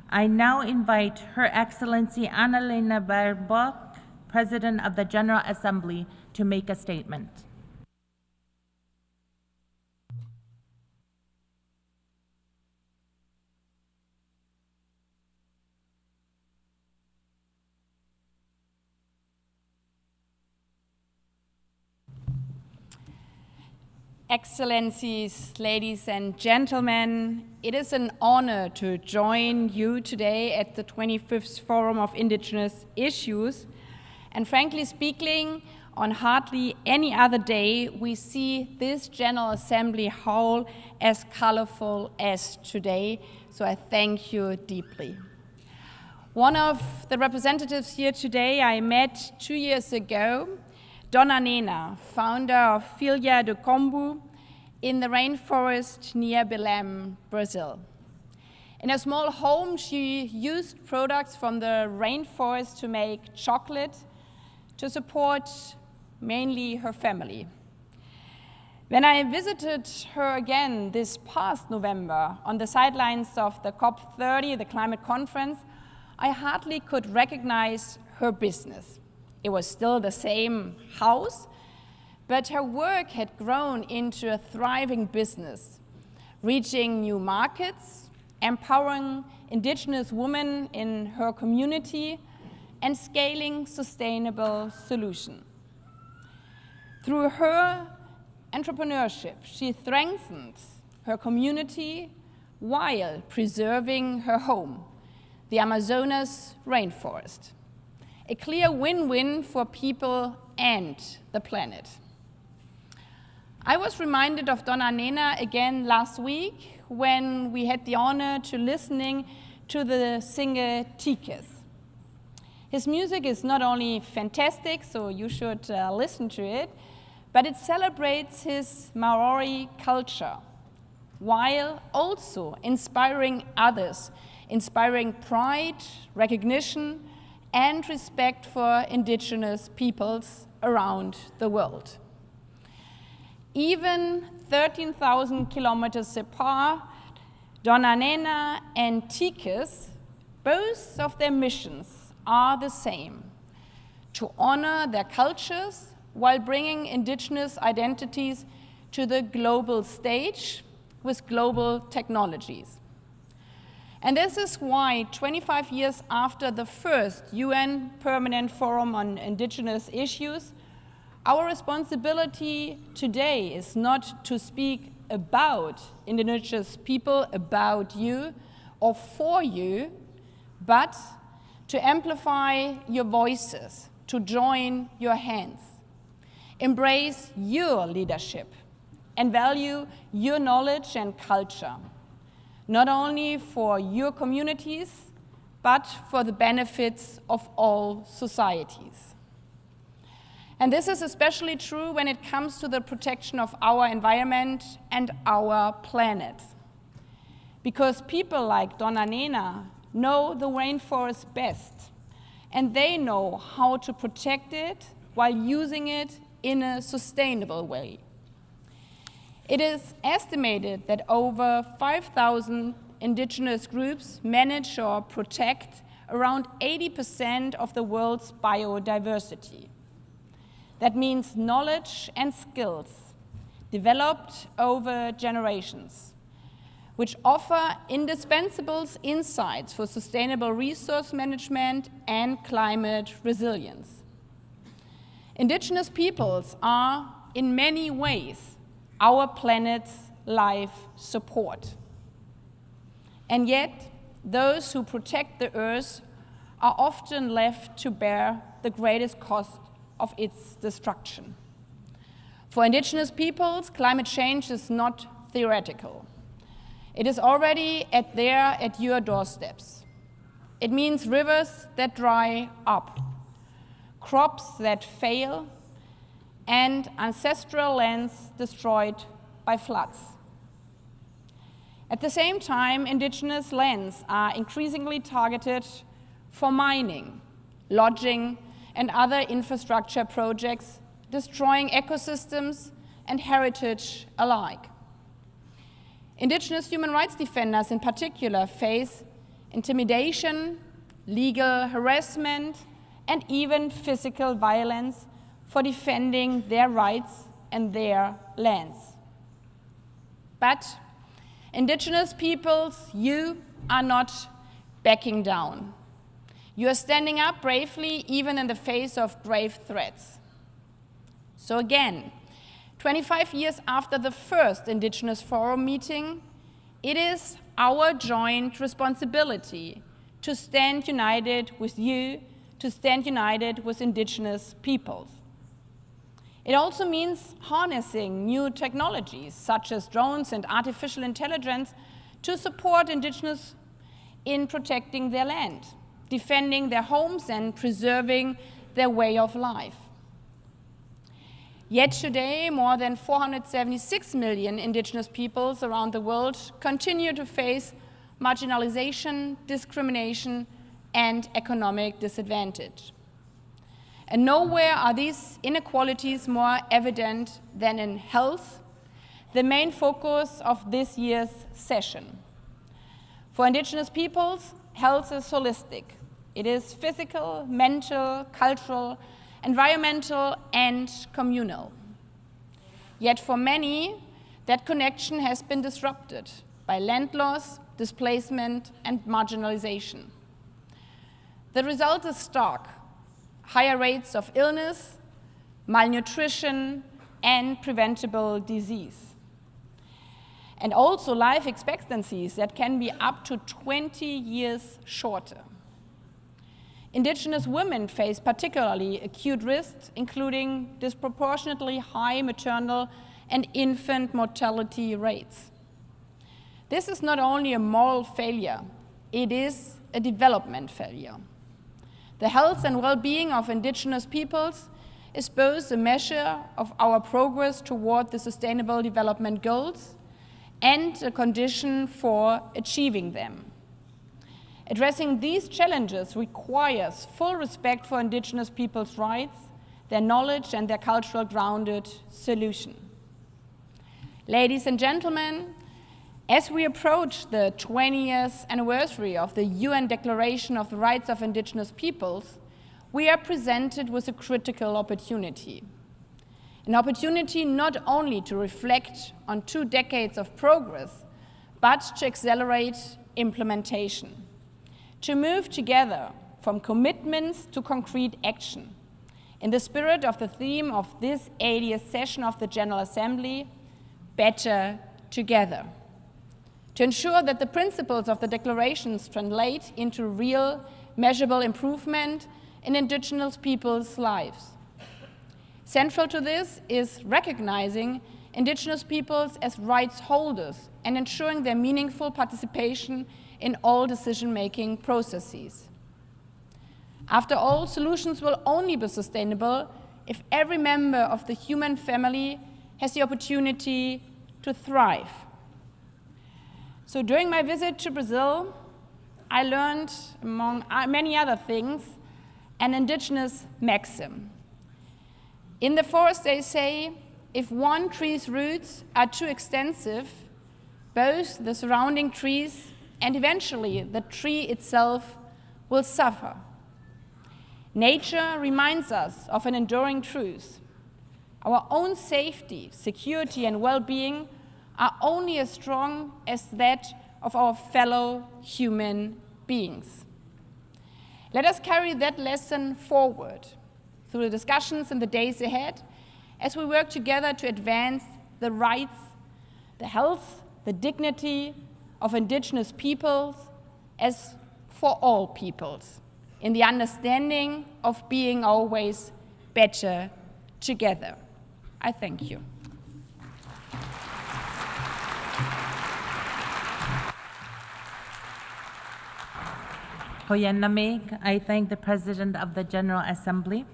I now invite Her Excellency Annalena Baerbock, President of the General Assembly, to make a statement. Excellencies, ladies and gentlemen, it is an honor to join you today at the 25th Forum of Indigenous Issues. And frankly speaking, on hardly any other day, we see this General Assembly hall as colorful as today, so I thank you deeply. One of the representatives here today I met 2 years ago, Annalena, founder of Filha do Combu in the rainforest near Belém, Brazil. In a small home, she used products from the rainforest to make chocolate to support mainly her family. When I visited her again this past November on the sidelines of the COP30, the climate conference, I hardly could recognize her business. It was still the same house, but her work had grown into a thriving business, reaching new markets, empowering indigenous women in her community, and scaling sustainable solutions. Through her entrepreneurship, she strengthened her community while preserving her home, the Amazonas rainforest. A clear win-win for people and the planet. I was reminded of Annalena again last week when we had the honor to listening to the singer Tikes. His music is not only fantastic, so you should listen to it, but it celebrates his Maori culture, while also inspiring others, inspiring pride, recognition, and respect for indigenous peoples around the world. Even 13,000 kilometers apart, Annalena and Tikes, both of their missions are the same: to honor their cultures while bringing indigenous identities to the global stage with global technologies. And this is why 25 years after the first UN Permanent Forum on Indigenous Issues, our responsibility today is not to speak about indigenous people, about you, or for you, but to amplify your voices, to join your hands, embrace your leadership, and value your knowledge and culture, not only for your communities, but for the benefits of all societies. And this is especially true when it comes to the protection of our environment and our planet. Because people like Annalena know the rainforest best, and they know how to protect it while using it in a sustainable way. It is estimated that over 5,000 indigenous groups manage or protect around 80% of the world's biodiversity. That means knowledge and skills developed over generations, which offer indispensable insights for sustainable resource management and climate resilience. Indigenous peoples are, in many ways, our planet's life support. And yet, those who protect the Earth are often left to bear the greatest cost of its destruction. For indigenous peoples, climate change is not theoretical. It is already at your doorsteps. It means rivers that dry up, crops that fail, and ancestral lands destroyed by floods. At the same time, indigenous lands are increasingly targeted for mining, lodging, and other infrastructure projects, destroying ecosystems and heritage alike. Indigenous human rights defenders in particular face intimidation, legal harassment, and even physical violence for defending their rights and their lands. But Indigenous peoples, you are not backing down. You are standing up bravely even in the face of grave threats. So again, 25 years after the first Indigenous Forum meeting, it is our joint responsibility to stand united with you, to stand united with Indigenous peoples. It also means harnessing new technologies, such as drones and artificial intelligence, to support Indigenous in protecting their land, defending their homes, and preserving their way of life. Yet today, more than 476 million Indigenous peoples around the world continue to face marginalization, discrimination, and economic disadvantage. And nowhere are these inequalities more evident than in health, the main focus of this year's session. For Indigenous peoples, health is holistic. It is physical, mental, cultural, environmental, and communal. Yet for many, that connection has been disrupted by land loss, displacement, and marginalization. The result is stark: higher rates of illness, malnutrition, and preventable disease. And also life expectancies that can be up to 20 years shorter. Indigenous women face particularly acute risks, including disproportionately high maternal and infant mortality rates. This is not only a moral failure, it is a development failure. The health and well-being of Indigenous peoples is both a measure of our progress toward the Sustainable Development Goals and a condition for achieving them. Addressing these challenges requires full respect for Indigenous peoples' rights, their knowledge, and their cultural grounded solution. Ladies and gentlemen, as we approach the 20th anniversary of the UN Declaration of the Rights of Indigenous Peoples, we are presented with a critical opportunity. An opportunity not only to reflect on 2 decades of progress, but to accelerate implementation. To move together from commitments to concrete action, in the spirit of the theme of this 80th session of the General Assembly, Better Together. To ensure that the principles of the declarations translate into real, measurable improvement in Indigenous peoples' lives. Central to this is recognizing Indigenous peoples as rights holders and ensuring their meaningful participation in all decision-making processes. After all, solutions will only be sustainable if every member of the human family has the opportunity to thrive. So during my visit to Brazil, I learned, among many other things, an Indigenous maxim. In the forest, they say, if one tree's roots are too extensive, both the surrounding trees and eventually the tree itself will suffer. Nature reminds us of an enduring truth. Our own safety, security, and well-being are only as strong as that of our fellow human beings. Let us carry that lesson forward through the discussions in the days ahead as we work together to advance the rights, the health, the dignity of Indigenous peoples as for all peoples, in the understanding of being always better together. I thank you. Koyanamik, I thank the President of the General Assembly.